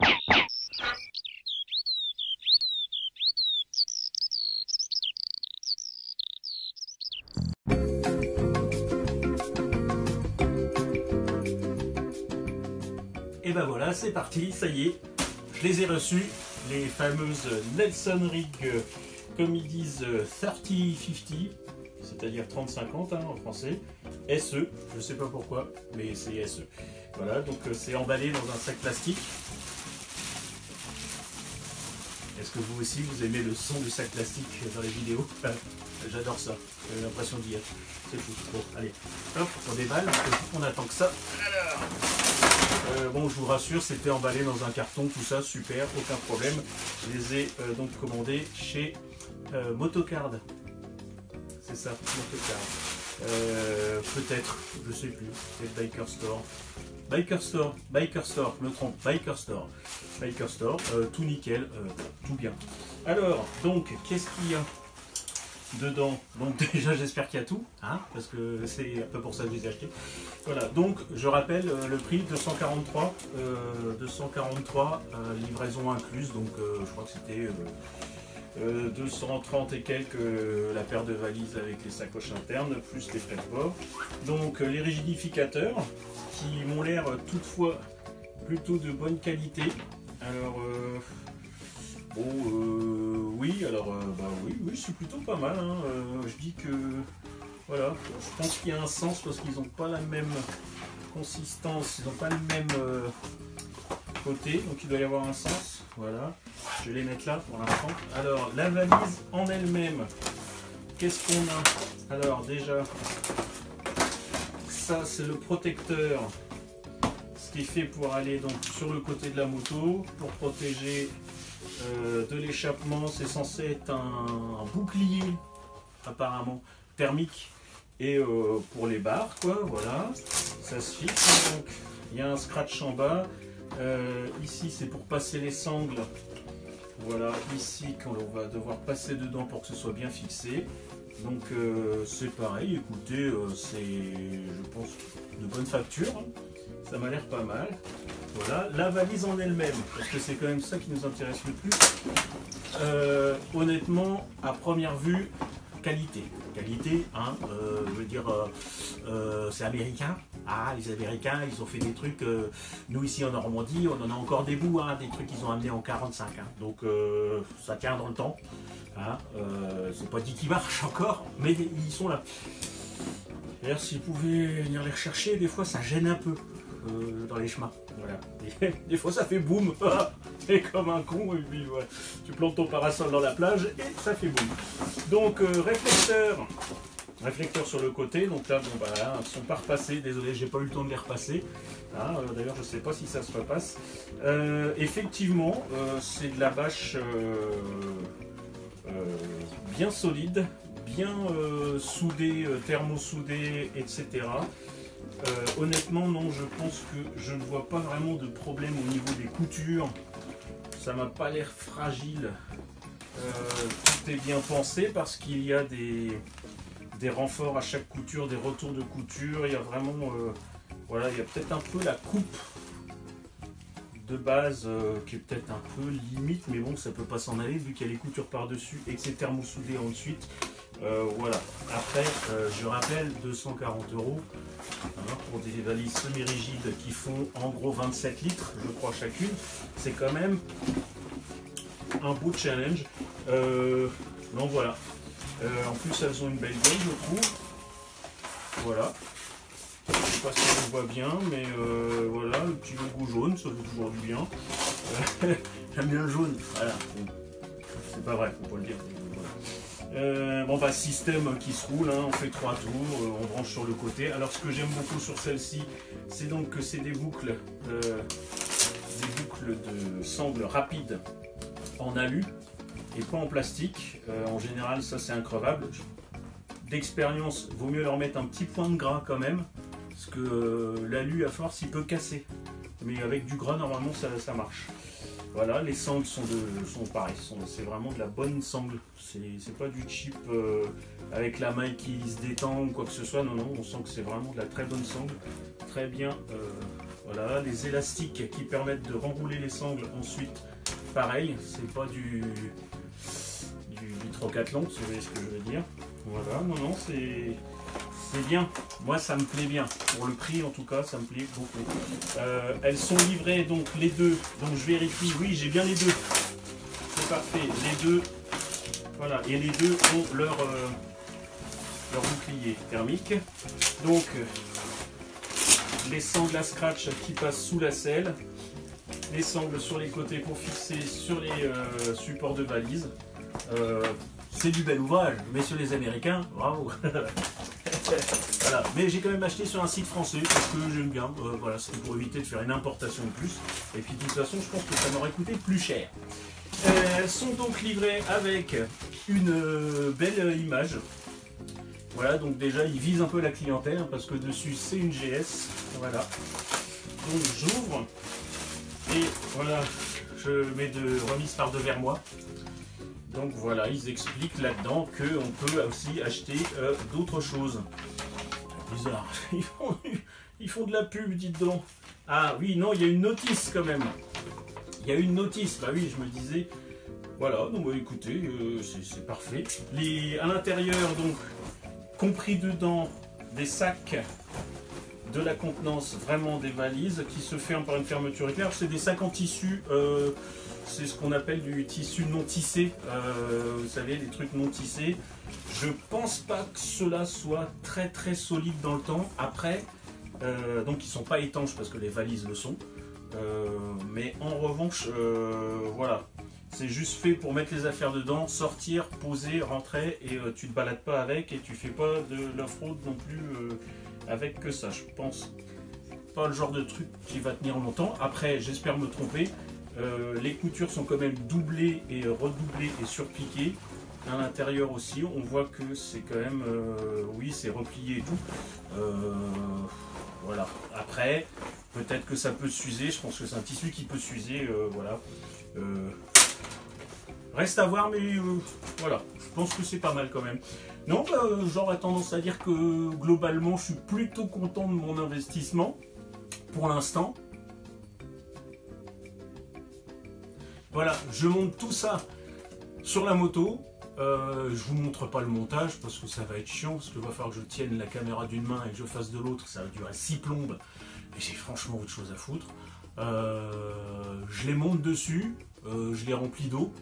Et ben voilà, c'est parti, ça y est, je les ai reçus, les fameuses Nelson Rig, comme ils disent 30-50, c'est-à-dire 30-50 hein, en français, SE, je sais pas pourquoi, mais c'est SE. Voilà, donc c'est emballé dans un sac plastique. Est-ce que vous aussi vous aimez le son du sac plastique dans les vidéos? J'adore ça, j'ai l'impression d'y être, c'est fou. Bon, allez, hop, on déballe, on attend que ça. Alors, bon, je vous rassure, c'était emballé dans un carton, tout ça, super, aucun problème. Je les ai donc commandés chez Motocard. C'est ça, Motocard. Peut-être, je sais plus, c'est Biker Store. Biker Store, je me trompe, Biker Store, tout nickel, tout bien. Alors, donc, qu'est-ce qu'il y a dedans? Donc déjà j'espère qu'il y a tout, hein, parce que c'est un peu pour ça que je les ai achetés. Voilà, donc je rappelle le prix 243, 243 livraison incluse, donc je crois que c'était 230 et quelques la paire de valises avec les sacoches internes, plus les frais de port. Donc les rigidificateurs qui m'ont l'air toutefois plutôt de bonne qualité. Alors oui, alors oui, c'est plutôt pas mal. Hein. Je dis que voilà, je pense qu'il y a un sens parce qu'ils n'ont pas la même consistance, ils n'ont pas le même côté, donc il doit y avoir un sens. Voilà, je vais les mettre là pour l'instant. Alors la valise en elle-même, qu'est-ce qu'on a? Alors déjà, ça c'est le protecteur, ce qui est fait pour aller donc sur le côté de la moto pour protéger de l'échappement. C'est censé être un bouclier apparemment thermique et pour les barres quoi, voilà, ça se fixe. Donc il y a un scratch en bas, ici c'est pour passer les sangles, voilà, ici quand on va devoir passer dedans pour que ce soit bien fixé. Donc c'est pareil, écoutez, c'est je pense de bonne facture, ça m'a l'air pas mal. Voilà, la valise en elle-même, parce que c'est quand même ça qui nous intéresse le plus. Honnêtement, à première vue, qualité, hein, je veux dire, c'est américain. Ah, les Américains, ils ont fait des trucs, nous ici en Normandie, on en a encore des bouts, hein, des trucs qu'ils ont amenés en 45, hein, donc ça tient dans le temps. Hein, c'est pas dit qu'ils marchent encore, mais ils sont là. D'ailleurs, s'ils pouvaient venir les rechercher, des fois ça gêne un peu dans les chemins. Voilà. Des fois ça fait boum, et comme un con, et puis voilà. Tu plantes ton parasol dans la plage et ça fait boum. Donc réflecteur sur le côté, donc là, bon bah là, ils ne sont pas repassés, désolé, j'ai pas eu le temps de les repasser. Hein, d'ailleurs, je sais pas si ça se repasse. Effectivement, c'est de la bâche bien solide, bien soudée, thermosoudée, etc. Honnêtement, non, je pense que je ne vois pas vraiment de problème au niveau des coutures. Ça m'a pas l'air fragile. Tout est bien pensé parce qu'il y a des renforts à chaque couture, des retours de couture. Il y a vraiment, voilà, il y a peut-être un peu la coupe de base qui est peut-être un peu limite, mais bon, ça peut pas s'en aller vu qu'il y a les coutures par-dessus et que c'est thermosoudé ensuite. Voilà. Après, je rappelle 240 € hein, pour des valises semi-rigides qui font en gros 27 litres, je crois chacune. C'est quand même un beau challenge. Donc voilà. En plus, elles ont une belle gueule, je trouve. Voilà. Je ne sais pas si on le voit bien, mais voilà, le petit logo jaune, ça fait toujours du bien. J'aime bien le jaune. Voilà. C'est pas vrai, faut pas le dire. Voilà. Bon bah système qui se roule, hein, on fait 3 tours, on branche sur le côté. Alors ce que j'aime beaucoup sur celle-ci, c'est donc que c'est des boucles de sangle rapide en alu et pas en plastique. En général ça c'est increvable. D'expérience, vaut mieux leur mettre un petit point de gras quand même, parce que l'alu à force il peut casser. Mais avec du gras normalement ça marche. Voilà, les sangles sont pareilles, c'est vraiment de la bonne sangle. C'est pas du cheap avec la maille qui se détend ou quoi que ce soit. Non, non, on sent que c'est vraiment de la très bonne sangle. Très bien Voilà, les élastiques qui permettent de renrouler les sangles ensuite, pareil, c'est pas du trocathlon, si vous voyez ce que je veux dire. Voilà, non, c'est bien. Moi, ça me plaît bien. Pour le prix, en tout cas, ça me plaît beaucoup. Elles sont livrées, donc les deux. Donc je vérifie, oui, j'ai bien les deux. C'est parfait, les deux. Voilà, et les deux ont leur bouclier thermique. Donc, les sangles à scratch qui passent sous la selle. Les sangles sur les côtés pour fixer sur les supports de valise. C'est du bel ouvrage, messieurs les Américains, bravo. Voilà. Mais j'ai quand même acheté sur un site français parce que j'aime bien. Voilà, c'était pour éviter de faire une importation de plus. Et puis de toute façon, je pense que ça m'aurait coûté plus cher. Elles sont donc livrées avec une belle image. Voilà, donc déjà, ils visent un peu la clientèle hein, parce que dessus, c'est une GS. Voilà. Donc j'ouvre et voilà, je mets de remise par devers moi. Donc voilà, ils expliquent là-dedans qu'on peut aussi acheter d'autres choses. Bizarre, ils font de la pub, dites donc. Ah oui, non, il y a une notice quand même. Il y a une notice, bah oui, je me disais. Voilà, donc bah, écoutez, c'est parfait. À l'intérieur, donc, compris dedans, des sacs de la contenance, vraiment des valises, qui se ferment par une fermeture éclair. C'est des sacs en tissu. C'est ce qu'on appelle du tissu non tissé, vous savez, les trucs non tissés. Je pense pas que cela soit très très solide dans le temps. Après, donc ils sont pas étanches parce que les valises le sont. Mais en revanche, voilà, c'est juste fait pour mettre les affaires dedans, sortir, poser, rentrer et tu te balades pas avec et tu fais pas de la fraude non plus avec que ça. Je pense pas le genre de truc qui va tenir longtemps. Après, j'espère me tromper. Les coutures sont quand même doublées et redoublées et surpiquées. À l'intérieur aussi, on voit que c'est quand même, oui, c'est replié et tout. Voilà. Après, peut-être que ça peut s'user. Je pense que c'est un tissu qui peut s'user. Voilà. Reste à voir, mais voilà. Je pense que c'est pas mal quand même. Non, j'aurais tendance à dire que globalement, je suis plutôt content de mon investissement pour l'instant. Voilà, je monte tout ça sur la moto. Je vous montre pas le montage parce que ça va être chiant, parce qu'il va falloir que je tienne la caméra d'une main et que je fasse de l'autre. Ça va durer 6 plombes et j'ai franchement autre chose à foutre. Je les monte dessus, je les remplis d'eau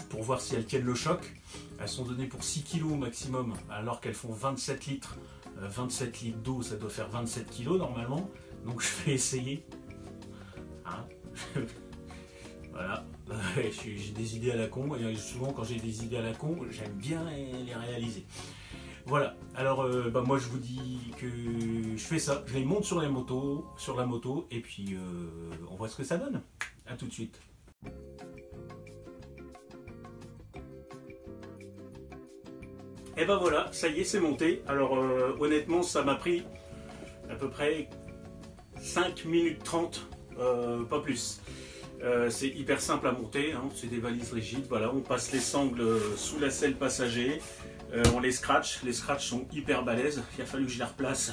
pour voir si elles tiennent le choc. Elles sont données pour 6 kg au maximum alors qu'elles font 27 litres. 27 litres d'eau, ça doit faire 27 kg normalement. Donc je vais essayer. Hein. Voilà. J'ai des idées à la con, et souvent quand j'ai des idées à la con, j'aime bien les réaliser. Voilà, alors moi je vous dis que je fais ça, je les monte sur la moto, et puis on voit ce que ça donne. A tout de suite. Et ben voilà, ça y est, c'est monté. Alors honnêtement, ça m'a pris à peu près 5 minutes 30, pas plus. C'est hyper simple à monter, hein, c'est des valises rigides, voilà, on passe les sangles sous la selle passager, on les scratch sont hyper balèzes, il a fallu que je les replace,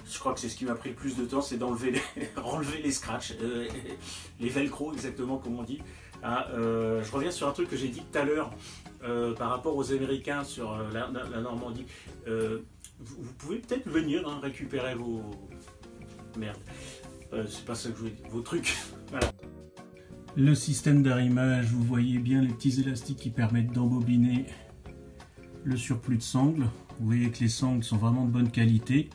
je crois que c'est ce qui m'a pris le plus de temps, c'est d'enlever enlever les scratchs, les velcro exactement comme on dit. Ah, je reviens sur un truc que j'ai dit tout à l'heure par rapport aux Américains sur la Normandie, vous pouvez peut-être venir hein, récupérer vos... Merde, c'est pas ça que je voulais dire, vos trucs, voilà. Le système d'arrimage, vous voyez bien les petits élastiques qui permettent d'embobiner le surplus de sangles. Vous voyez que les sangles sont vraiment de bonne qualité.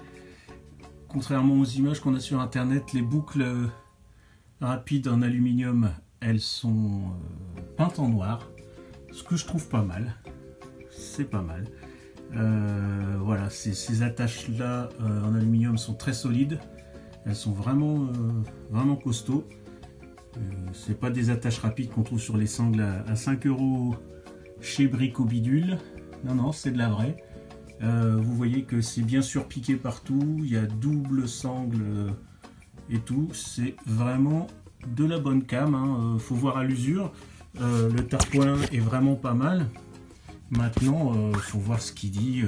Contrairement aux images qu'on a sur internet, les boucles rapides en aluminium, elles sont peintes en noir. Ce que je trouve pas mal. C'est pas mal. Voilà, ces attaches-là en aluminium sont très solides. Elles sont vraiment, vraiment costauds. C'est pas des attaches rapides qu'on trouve sur les sangles à 5 € chez Brico Bidule. Non, non, c'est de la vraie. Vous voyez que c'est bien surpiqué partout. Il y a double sangle et tout. C'est vraiment de la bonne cam. Hein. Faut voir à l'usure. Le tarpoin est vraiment pas mal. Maintenant, faut voir ce qu'il dit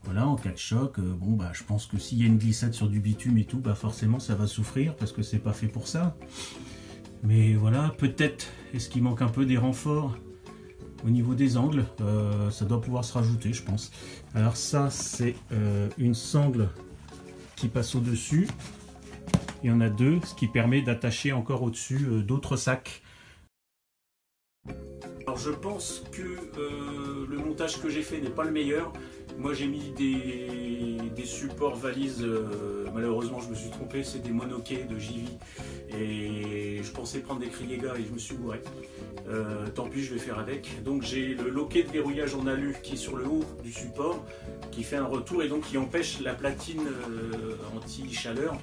Voilà, en cas de choc, bon bah je pense que s'il y a une glissade sur du bitume et tout, bah forcément ça va souffrir parce que c'est pas fait pour ça. Mais voilà, peut-être est-ce qu'il manque un peu des renforts au niveau des angles, ça doit pouvoir se rajouter je pense. Alors ça c'est une sangle qui passe au-dessus. Il y en a deux, ce qui permet d'attacher encore au-dessus d'autres sacs. Alors je pense que le montage que j'ai fait n'est pas le meilleur. Moi j'ai mis des supports valises, malheureusement je me suis trompé, c'est des monoquets de JV. Et je pensais prendre des Kriega et je me suis bourré. Tant pis, je vais faire avec. Donc j'ai le loquet de verrouillage en alu qui est sur le haut du support, qui fait un retour et donc qui empêche la platine anti-chaleur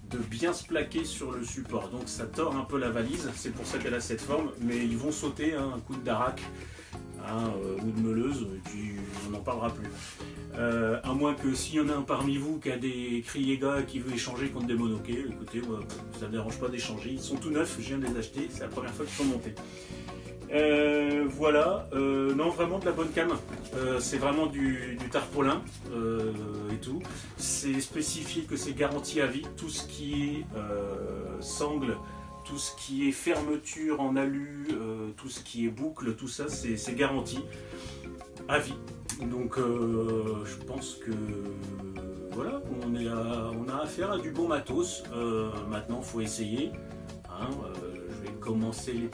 de bien se plaquer sur le support. Donc ça tord un peu la valise, c'est pour ça qu'elle a cette forme, mais ils vont sauter un coup de darac ou de meuleuse, et puis on n'en parlera plus. À moins que s'il y en a un parmi vous qui a des Kriega et qui veut échanger contre des monoquets, écoutez, moi, ça ne me dérange pas d'échanger. Ils sont tout neufs, je viens de les acheter, c'est la première fois qu'ils sont montés. Voilà, non vraiment de la bonne cam, c'est vraiment du tarpaulin et tout. C'est spécifié que c'est garanti à vie, tout ce qui est sangle, tout ce qui est fermeture en alu, tout ce qui est boucle, tout ça c'est garanti à vie. Donc je pense que voilà, on a affaire à du bon matos. Maintenant il faut essayer. Je vais commencer les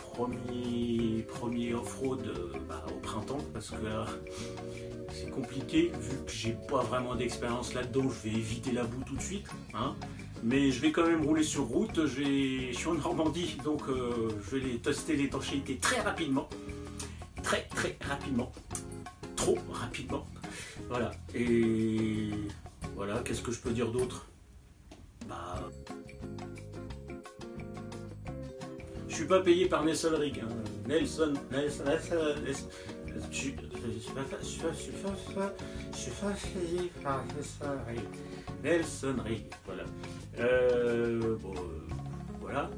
premiers off-road au printemps parce que c'est compliqué vu que j'ai pas vraiment d'expérience là-dedans. Je vais éviter la boue tout de suite, mais je vais quand même rouler sur route. Je suis en Normandie, donc je vais tester l'étanchéité très rapidement, très rapidement, trop rapidement. Voilà. Et voilà, qu'est-ce que je peux dire d'autre? Je suis pas payé par Nelson Rig. Nelson Rig, voilà. Bon, voilà.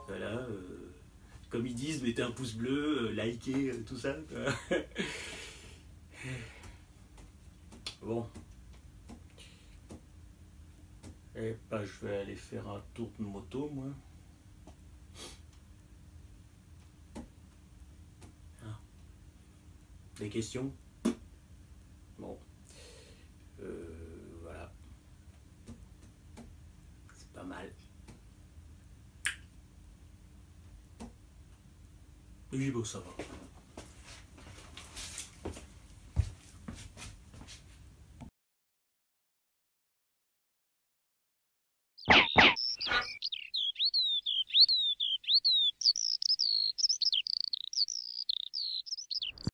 Voilà. Comme ils disent, mettez un pouce bleu, likez, tout ça. Bon. Et bah, je vais aller faire un tour de moto, moi. Des questions? Bon. Voilà. C'est pas mal. Oui, bon, ça va.